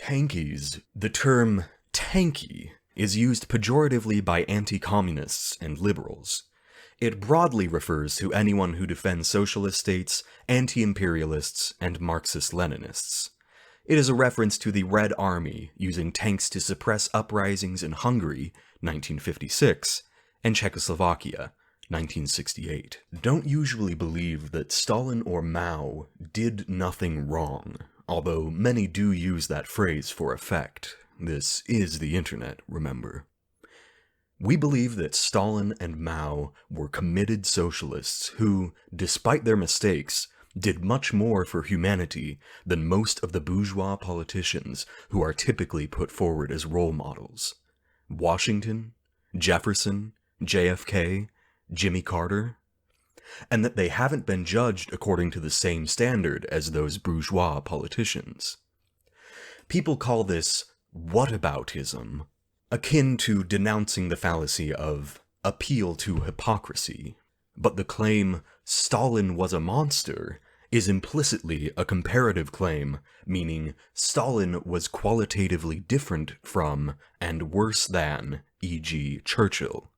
Tankies. The term tanky is used pejoratively by anti-communists and liberals. It broadly refers to anyone who defends socialist states, anti-imperialists, and Marxist-Leninists. It is a reference to the Red Army using tanks to suppress uprisings in Hungary, 1956, and Czechoslovakia, 1968. Don't usually believe that Stalin or Mao did nothing wrong, although many do use that phrase for effect. This is the internet, remember. We believe that Stalin and Mao were committed socialists who, despite their mistakes, did much more for humanity than most of the bourgeois politicians who are typically put forward as role models. Washington, Jefferson, JFK, Jimmy Carter, and that they haven't been judged according to the same standard as those bourgeois politicians. People call this whataboutism, akin to denouncing the fallacy of appeal to hypocrisy. But the claim, Stalin was a monster, is implicitly a comparative claim, meaning Stalin was qualitatively different from and worse than, e.g., Churchill.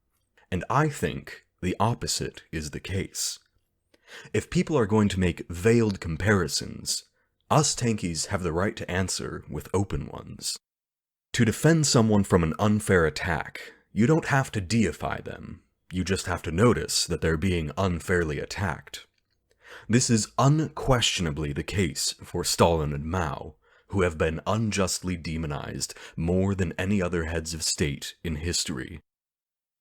And I think the opposite is the case. If people are going to make veiled comparisons, us Tankies have the right to answer with open ones. To defend someone from an unfair attack, you don't have to deify them. You just have to notice that they're being unfairly attacked. This is unquestionably the case for Stalin and Mao, who have been unjustly demonized more than any other heads of state in history.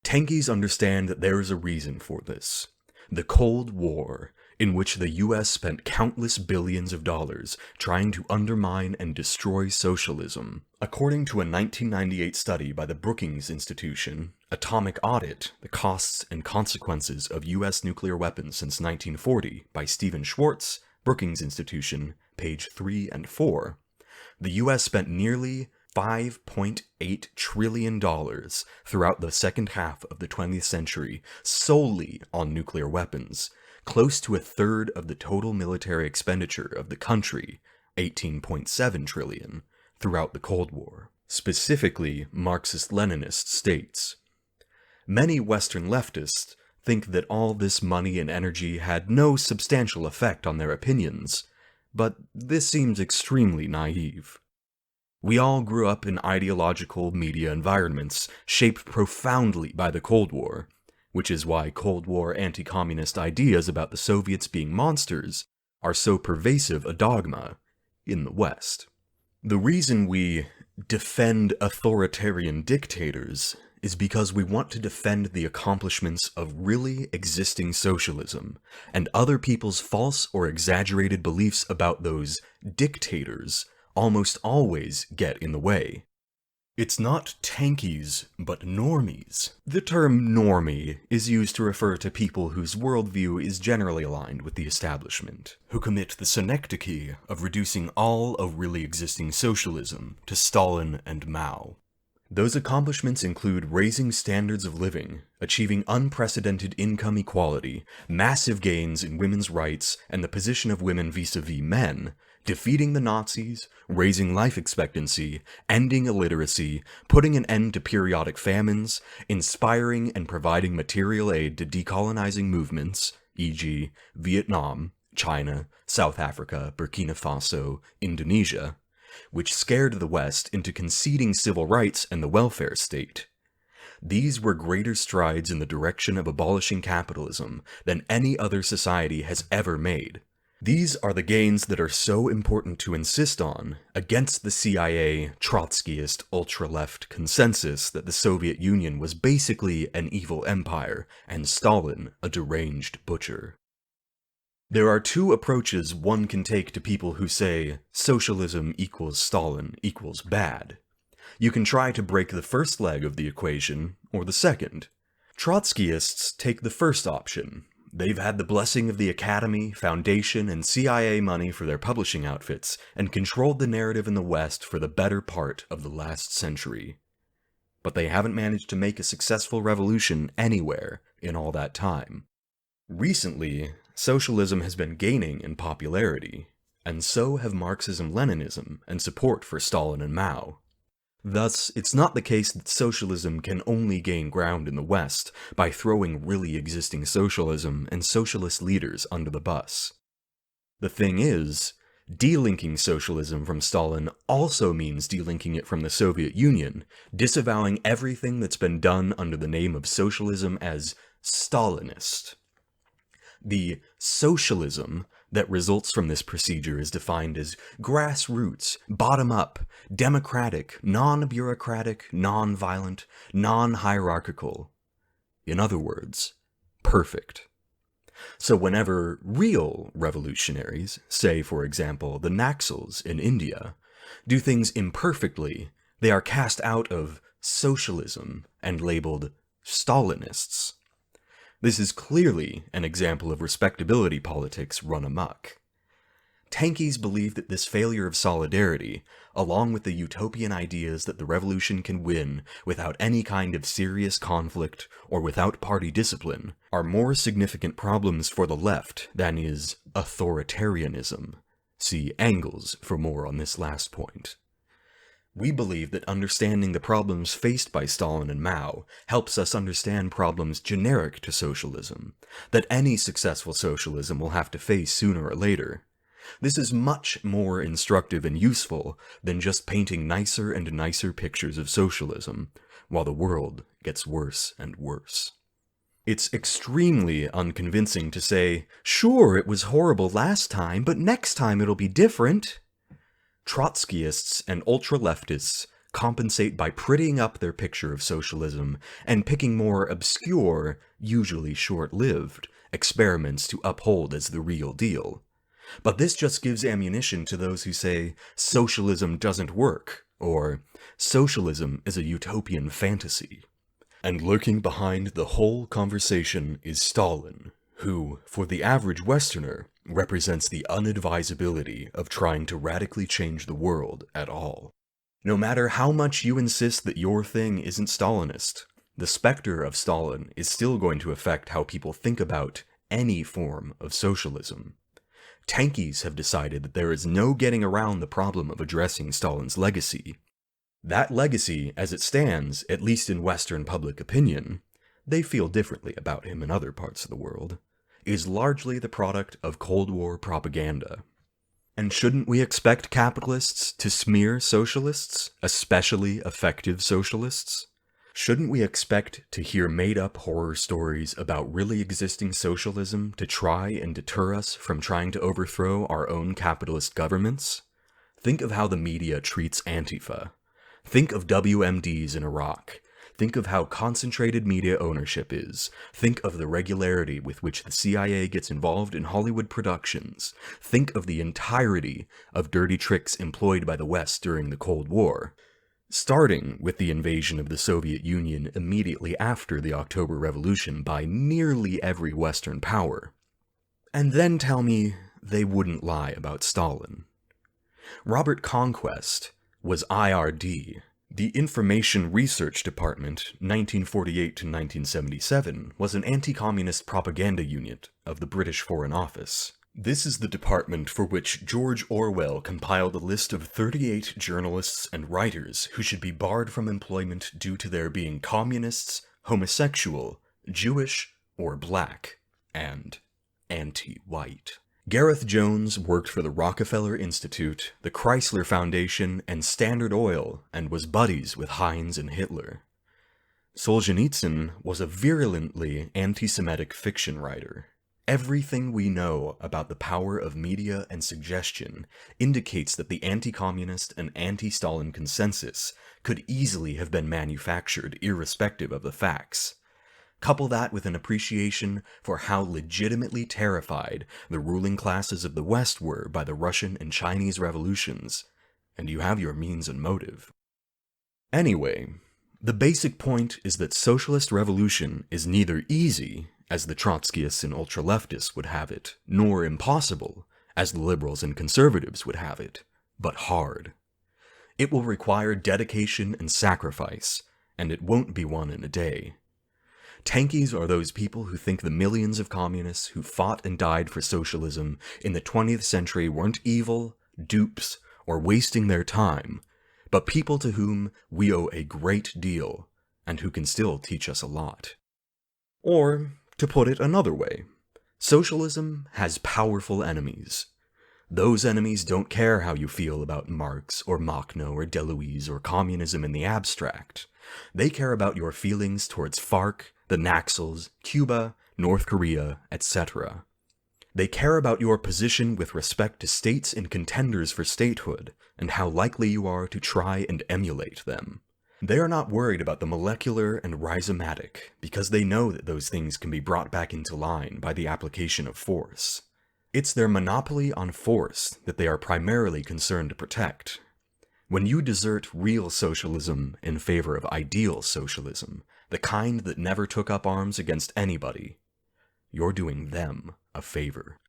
Tankies understand that there is a reason for this. The Cold War, in which the US spent countless billions of dollars trying to undermine and destroy socialism. According to a 1998 study by the Brookings Institution, Atomic Audit, The Costs and Consequences of US Nuclear Weapons Since 1940 by Stephen Schwartz, Brookings Institution, page 3 and 4, the US spent nearly $5.8 trillion throughout the second half of the 20th century solely on nuclear weapons, close to a third of the total military expenditure of the country, $18.7 trillion, throughout the Cold War, specifically Marxist-Leninist states. Many Western leftists think that all this money and energy had no substantial effect on their opinions, but this seems extremely naive. We all grew up in ideological media environments shaped profoundly by the Cold War, which is why Cold War anti-communist ideas about the Soviets being monsters are so pervasive a dogma in the West. The reason we defend authoritarian dictators is because we want to defend the accomplishments of really existing socialism, and other people's false or exaggerated beliefs about those dictators almost always get in the way. It's not tankies, but normies. The term normie is used to refer to people whose worldview is generally aligned with the establishment, who commit the synecdoche of reducing all of really existing socialism to Stalin and Mao. Those accomplishments include raising standards of living, achieving unprecedented income equality, massive gains in women's rights and the position of women vis-a-vis men, defeating the Nazis, raising life expectancy, ending illiteracy, putting an end to periodic famines, inspiring and providing material aid to decolonizing movements, e.g., Vietnam, China, South Africa, Burkina Faso, Indonesia, which scared the West into conceding civil rights and the welfare state. These were greater strides in the direction of abolishing capitalism than any other society has ever made. These are the gains that are so important to insist on against the CIA Trotskyist ultra-left consensus that the Soviet Union was basically an evil empire and Stalin a deranged butcher. There are two approaches one can take to people who say socialism equals Stalin equals bad. You can try to break the first leg of the equation, or the second. Trotskyists take the first option. They've had the blessing of the Academy, Foundation, and CIA money for their publishing outfits, and controlled the narrative in the West for the better part of the last century. But they haven't managed to make a successful revolution anywhere in all that time. Recently, socialism has been gaining in popularity, and so have Marxism-Leninism and support for Stalin and Mao. Thus, it's not the case that socialism can only gain ground in the West by throwing really existing socialism and socialist leaders under the bus. The thing is, delinking socialism from Stalin also means delinking it from the Soviet Union, disavowing everything that's been done under the name of socialism as Stalinist. The socialism that results from this procedure is defined as grassroots, bottom-up, democratic, non-bureaucratic, non-violent, non-hierarchical. In other words, perfect. So whenever real revolutionaries, say for example the Naxals in India, do things imperfectly, they are cast out of socialism and labeled Stalinists. This is clearly an example of respectability politics run amok. Tankies believe that this failure of solidarity, along with the utopian ideas that the revolution can win without any kind of serious conflict or without party discipline, are more significant problems for the left than is authoritarianism. See Engels for more on this last point. We believe that understanding the problems faced by Stalin and Mao helps us understand problems generic to socialism, that any successful socialism will have to face sooner or later. This is much more instructive and useful than just painting nicer and nicer pictures of socialism, while the world gets worse and worse. It's extremely unconvincing to say, sure, it was horrible last time, but next time it'll be different. Trotskyists and ultra-leftists compensate by prettying up their picture of socialism and picking more obscure, usually short-lived, experiments to uphold as the real deal. But this just gives ammunition to those who say, socialism doesn't work, or socialism is a utopian fantasy. And lurking behind the whole conversation is Stalin, who, for the average Westerner, represents the unadvisability of trying to radically change the world at all. No matter how much you insist that your thing isn't Stalinist, the specter of Stalin is still going to affect how people think about any form of socialism. Tankies have decided that there is no getting around the problem of addressing Stalin's legacy. That legacy, as it stands, at least in Western public opinion, they feel differently about him in other parts of the world, is largely the product of Cold War propaganda. And shouldn't we expect capitalists to smear socialists, especially effective socialists? Shouldn't we expect to hear made-up horror stories about really existing socialism to try and deter us from trying to overthrow our own capitalist governments? Think of how the media treats Antifa. Think of WMDs in Iraq. Think of how concentrated media ownership is. Think of the regularity with which the CIA gets involved in Hollywood productions. Think of the entirety of dirty tricks employed by the West during the Cold War, starting with the invasion of the Soviet Union immediately after the October Revolution by nearly every Western power. And then tell me they wouldn't lie about Stalin. Robert Conquest was IRD. The Information Research Department, 1948 to 1977, was an anti-communist propaganda unit of the British Foreign Office. This is the department for which George Orwell compiled a list of 38 journalists and writers who should be barred from employment due to their being communists, homosexual, Jewish, or black, and anti-white. Gareth Jones worked for the Rockefeller Institute, the Chrysler Foundation, and Standard Oil, and was buddies with Heinz and Hitler. Solzhenitsyn was a virulently anti-Semitic fiction writer. Everything we know about the power of media and suggestion indicates that the anti-communist and anti-Stalin consensus could easily have been manufactured irrespective of the facts. Couple that with an appreciation for how legitimately terrified the ruling classes of the West were by the Russian and Chinese revolutions, and you have your means and motive. Anyway, the basic point is that socialist revolution is neither easy, as the Trotskyists and ultra-leftists would have it, nor impossible, as the liberals and conservatives would have it, but hard. It will require dedication and sacrifice, and it won't be won in a day. Tankies are those people who think the millions of communists who fought and died for socialism in the 20th century weren't evil, dupes, or wasting their time, but people to whom we owe a great deal, and who can still teach us a lot. Or, to put it another way, socialism has powerful enemies. Those enemies don't care how you feel about Marx or Machno or Deleuze or communism in the abstract. They care about your feelings towards FARC, the Naxals, Cuba, North Korea, etc. They care about your position with respect to states and contenders for statehood, and how likely you are to try and emulate them. They are not worried about the molecular and rhizomatic, because they know that those things can be brought back into line by the application of force. It's their monopoly on force that they are primarily concerned to protect. When you desert real socialism in favor of ideal socialism, the kind that never took up arms against anybody, you're doing them a favor.